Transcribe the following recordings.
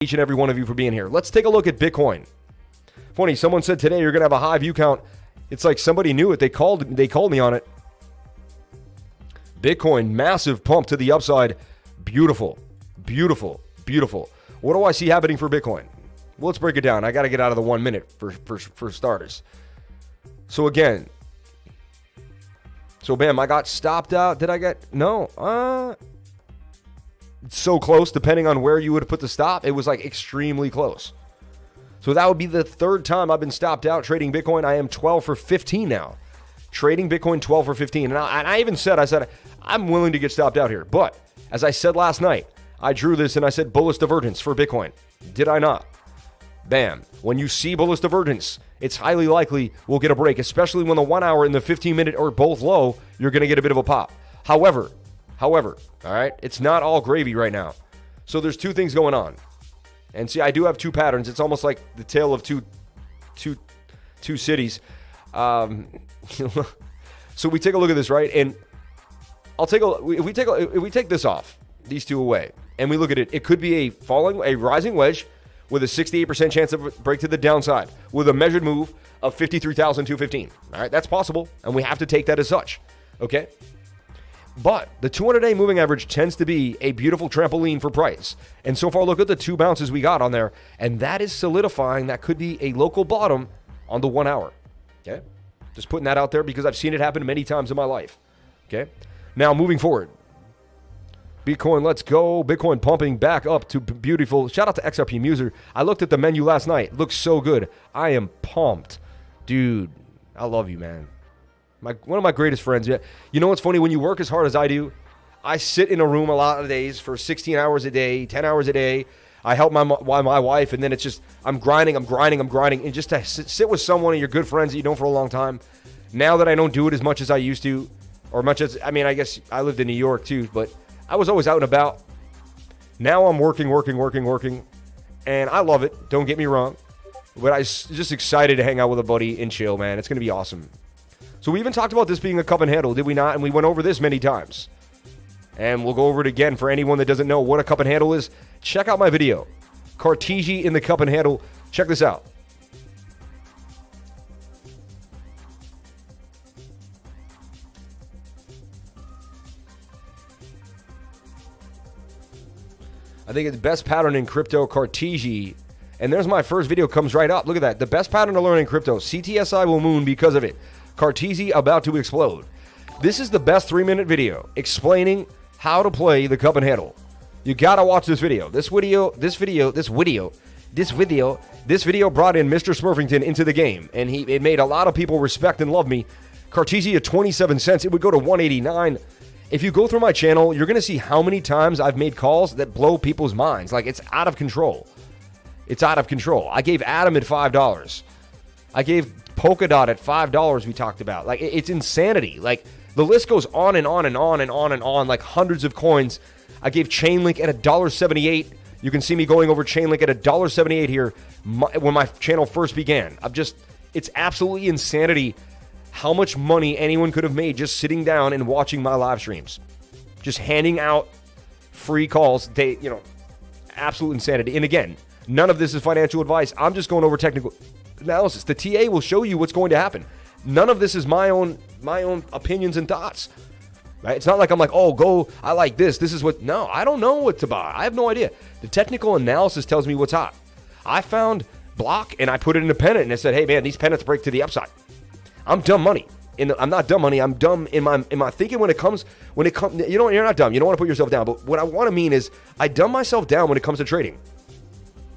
each and every one of you for being here. Let's take a look at Bitcoin. Funny, someone said today you're going to have a high view count. It's like somebody knew it. They called me on it. Bitcoin, massive pump to the upside. Beautiful, beautiful, beautiful. What do I see happening for Bitcoin? Well, let's break it down. I got to get out of the 1 minute for starters. So again, bam, I got stopped out. Did I get? No. So close, depending on where you would put the stop. It was like extremely close. So that would be the third time I've been stopped out trading Bitcoin. I am 12 for 15 now. Trading Bitcoin 12 for 15. And I even said, I'm willing to get stopped out here. But as I said last night, I drew this and I said bullish divergence for Bitcoin. Did I not? Bam. When you see bullish divergence, it's highly likely we'll get a break, especially when the 1 hour and the 15 minute are both low, you're going to get a bit of a pop. However, all right, it's not all gravy right now. So there's two things going on. And see, I do have two patterns. It's almost like the tale of two cities. So we take a look at this, right? And if we take this off, these two away, and we look at it, it could be a rising wedge with a 68% chance of a break to the downside with a measured move of 53,215. All right, that's possible, and we have to take that as such. Okay? But the 200-day moving average tends to be a beautiful trampoline for price. And so far, look at the two bounces we got on there, and that is solidifying that could be a local bottom on the 1 hour. Okay? Just putting that out there because I've seen it happen many times in my life. Okay? Now, moving forward. Bitcoin, let's go. Bitcoin pumping back up to beautiful. Shout out to XRP Muser. I looked at the menu last night. It looks so good. I am pumped. Dude, I love you, man. One of my greatest friends. Yeah. You know what's funny? When you work as hard as I do, I sit in a room a lot of days for 16 hours a day, 10 hours a day. I help my wife, and then it's just, I'm grinding. And just to sit with someone of your good friends that you know for a long time, now that I don't do it as much as I used to, or much as, I mean, I guess I lived in New York too, but I was always out and about. Now I'm working, and I love it. Don't get me wrong. But I'm just excited to hang out with a buddy and chill, man. It's going to be awesome. So we even talked about this being a cup and handle, did we not? And we went over this many times. And we'll go over it again for anyone that doesn't know what a cup and handle is. Check out my video. Cartesian in the cup and handle. Check this out. I think it's the best pattern in crypto, Cartesian. And there's my first video, comes right up. Look at that. The best pattern to learn in crypto. CTSI will moon because of it. Cartesian about to explode. This is the best 3-minute video explaining how to play the cup and handle. You gotta watch this video. This video brought in Mr. Smurfington into the game, and it made a lot of people respect and love me. Cartesian at 27 cents, it would go to 189. If you go through my channel, you're gonna see how many times I've made calls that blow people's minds. Like, it's out of control. It's out of control. I gave Adam at $5. I gave Polkadot at $5 we talked about. Like, it's insanity. Like, the list goes on and on and on and on and on, like hundreds of coins. I gave Chainlink at $1.78. You can see me going over Chainlink at $1.78 here when my channel first began. It's absolutely insanity how much money anyone could have made just sitting down and watching my live streams. Just handing out free calls. Absolute insanity. And again, none of this is financial advice. I'm just going over technical analysis. The TA will show you what's going to happen. None of this is my own opinions and thoughts. Right? It's not like I'm like, I like this. This is what. No, I don't know what to buy. I have no idea. The technical analysis tells me what's hot. I found block and I put it in a pennant and I said, hey man, these pennants break to the upside. I'm dumb money. I'm not dumb money. I'm dumb in my thinking when it comes. You're not dumb. You don't want to put yourself down. But what I want to mean is I dumb myself down when it comes to trading.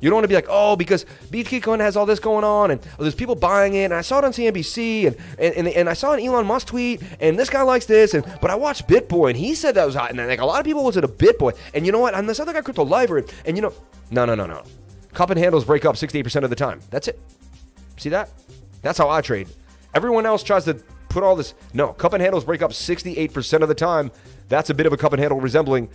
You don't want to be like, because Bitcoin has all this going on, and there's people buying it, and I saw it on CNBC, and I saw an Elon Musk tweet, and this guy likes this, but I watched BitBoy, and he said that was hot, and like a lot of people listen to BitBoy, and you know what? And this other guy, Crypto Liver, and no. Cup and handles break up 68% of the time. That's it. See that? That's how I trade. Everyone else tries to put all this. No, cup and handles break up 68% of the time. That's a bit of a cup and handle resembling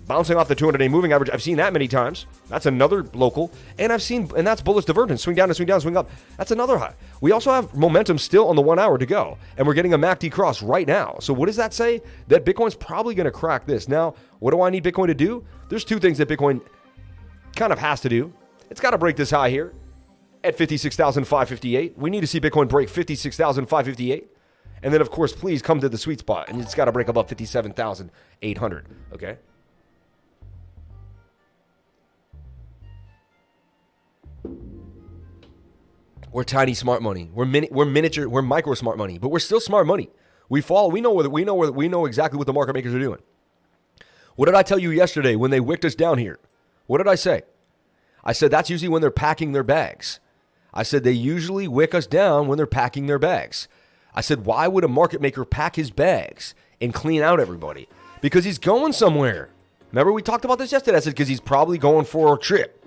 bouncing off the 200-day moving average. I've seen that many times. That's another local. And that's bullish divergence. Swing down to swing down, swing up. That's another high. We also have momentum still on the 1 hour to go. And we're getting a MACD cross right now. So what does that say? That Bitcoin's probably going to crack this. Now, what do I need Bitcoin to do? There's two things that Bitcoin kind of has to do. It's got to break this high here at 56,558. We need to see Bitcoin break 56,558. And then, of course, please come to the sweet spot. And it's got to break above 57,800. Okay? We're tiny smart money. We're miniature. We're micro smart money. But we're still smart money. We know exactly what the market makers are doing. What did I tell you yesterday when they wicked us down here? What did I say? I said that's usually when they're packing their bags. I said they usually wick us down when they're packing their bags. I said, why would a market maker pack his bags and clean out everybody? Because he's going somewhere. Remember we talked about this yesterday? I said, because he's probably going for a trip.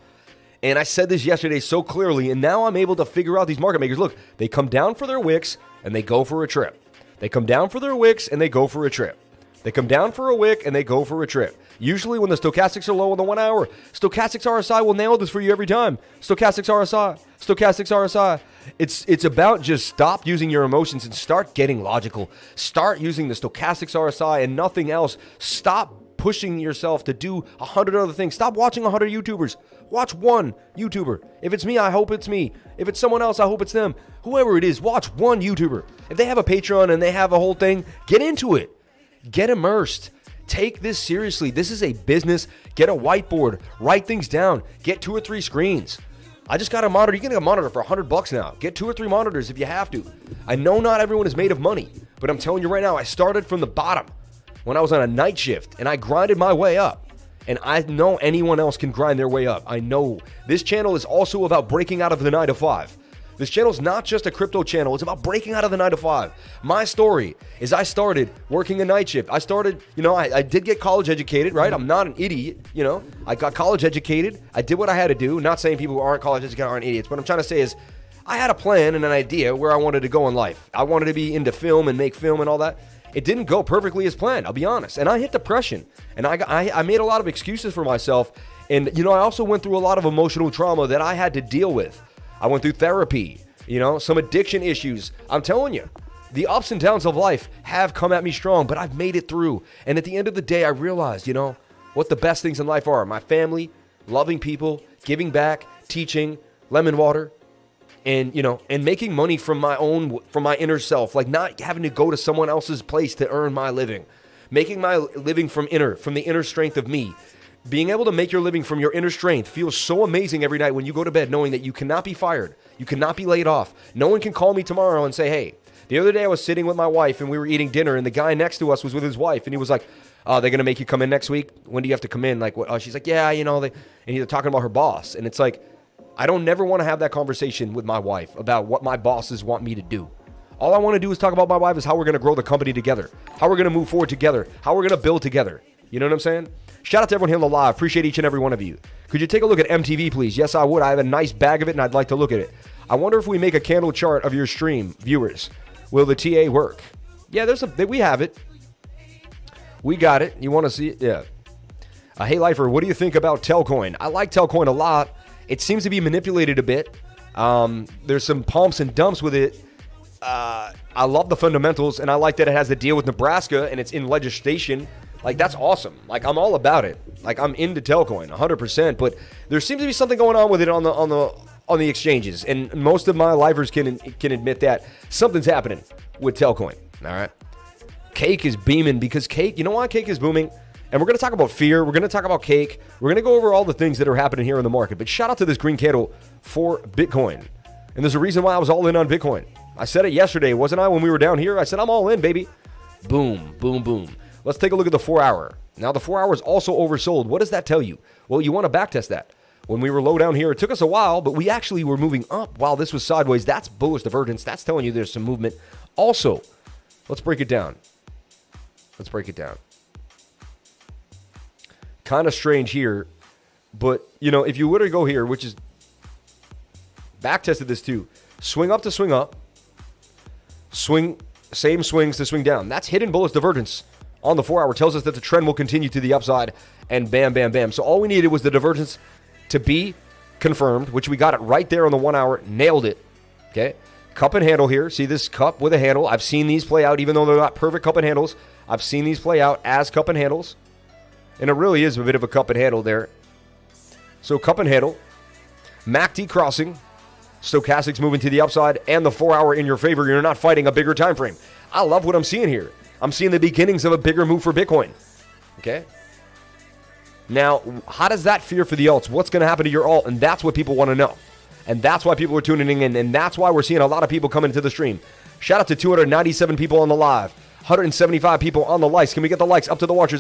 And I said this yesterday so clearly, and now I'm able to figure out these market makers. Look, they come down for their wicks and they go for a trip. They come down for their wicks and they go for a trip. They come down for a wick and they go for a trip. Usually when the stochastics are low in the 1 hour, stochastics RSI will nail this for you every time. Stochastics RSI, stochastics RSI. It's about just stop using your emotions and start getting logical. Start using the stochastics RSI and nothing else. Stop pushing yourself to do 100 other things. Stop watching 100 YouTubers. Watch one YouTuber. If it's me, I hope it's me. If it's someone else, I hope it's them. Whoever it is, watch one YouTuber. If they have a Patreon and they have a whole thing, get into it. Get immersed. Take this seriously. This is a business. Get a whiteboard. Write things down. Get 2 or 3 screens. I just got a monitor. You can get a monitor for $100 now. Get 2 or 3 monitors if you have to. I know not everyone is made of money, but I'm telling you right now, I started from the bottom when I was on a night shift, and I grinded my way up. And I know anyone else can grind their way up. I know. This channel is also about breaking out of the 9 to 5. This channel is not just a crypto channel. It's about breaking out of the 9 to 5. My story is I started working a night shift. I started, I did get college educated, right? I'm not an idiot, I got college educated. I did what I had to do. Not saying people who aren't college educated aren't idiots. What I'm trying to say is I had a plan and an idea where I wanted to go in life. I wanted to be into film and make film and all that. It didn't go perfectly as planned, I'll be honest. And I hit depression. And I made a lot of excuses for myself. And, I also went through a lot of emotional trauma that I had to deal with. I went through therapy, some addiction issues. I'm telling you, the ups and downs of life have come at me strong, but I've made it through. And at the end of the day, I realized, what the best things in life are. My family, loving people, giving back, teaching, lemon water, and, and making money from my inner self, like not having to go to someone else's place to earn my living, making my living from the inner strength of me. Being able to make your living from your inner strength feels so amazing every night when you go to bed knowing that you cannot be fired. You cannot be laid off. No one can call me tomorrow and say, hey, the other day I was sitting with my wife and we were eating dinner and the guy next to us was with his wife and he was like, oh, they're going to make you come in next week? When do you have to come in? Like, what? Oh, she's like, yeah, and he's talking about her boss. And it's like, I don't never want to have that conversation with my wife about what my bosses want me to do. All I want to do is talk about my wife is how we're going to grow the company together, how we're going to move forward together, how we're going to build together. You know what I'm saying? Shout out to everyone here on the live. Appreciate each and every one of you. Could you take a look at MTV, please? Yes, I would. I have a nice bag of it, and I'd like to look at it. I wonder if we make a candle chart of your stream, viewers. Will the TA work? Yeah, we have it. We got it. You want to see it? Yeah. Hey, Lifer, what do you think about Telcoin? I like Telcoin a lot. It seems to be manipulated a bit. There's some pumps and dumps with it. I love the fundamentals, and I like that it has the deal with Nebraska, and it's in legislation. Like, that's awesome. Like, I'm all about it. Like, I'm into Telcoin 100%, but there seems to be something going on with it on the exchanges, and most of my lifers can admit that something's happening with Telcoin. All right, Cake is beaming because Cake. You know why Cake is booming? And we're going to talk about fear. We're going to talk about Cake. We're going to go over all the things that are happening here in the market. But shout out to this green candle for Bitcoin. And there's a reason why I was all in on Bitcoin. I said it yesterday, wasn't I, when we were down here? I said, I'm all in, baby. Boom, boom, boom. Let's take a look at the 4 hour. Now, the 4 hour is also oversold. What does that tell you? Well, you want to backtest that. When we were low down here, it took us a while, but we actually were moving up while this was sideways. That's bullish divergence. That's telling you there's some movement. Also, let's break it down. Kind of strange here, but, if you were to go here, which is backtested this too, swing up to swing up, same swings to swing down. That's hidden bullish divergence on the 4 hour. Tells us that the trend will continue to the upside, and bam, bam, bam. So all we needed was the divergence to be confirmed, which we got it right there on the 1 hour. Nailed it. Okay. Cup and handle here. See this cup with a handle. I've seen these play out, even though they're not perfect cup and handles. I've seen these play out as cup and handles. And it really is a bit of a cup and handle there. So cup and handle, MACD crossing, stochastics moving to the upside, and the 4-hour in your favor. You're not fighting a bigger time frame. I love what I'm seeing here. I'm seeing the beginnings of a bigger move for Bitcoin. Okay? Now, how does that feel for the alts? What's going to happen to your alt? And that's what people want to know. And that's why people are tuning in. And that's why we're seeing a lot of people coming into the stream. Shout out to 297 people on the live, 175 people on the likes. Can we get the likes up to the watchers?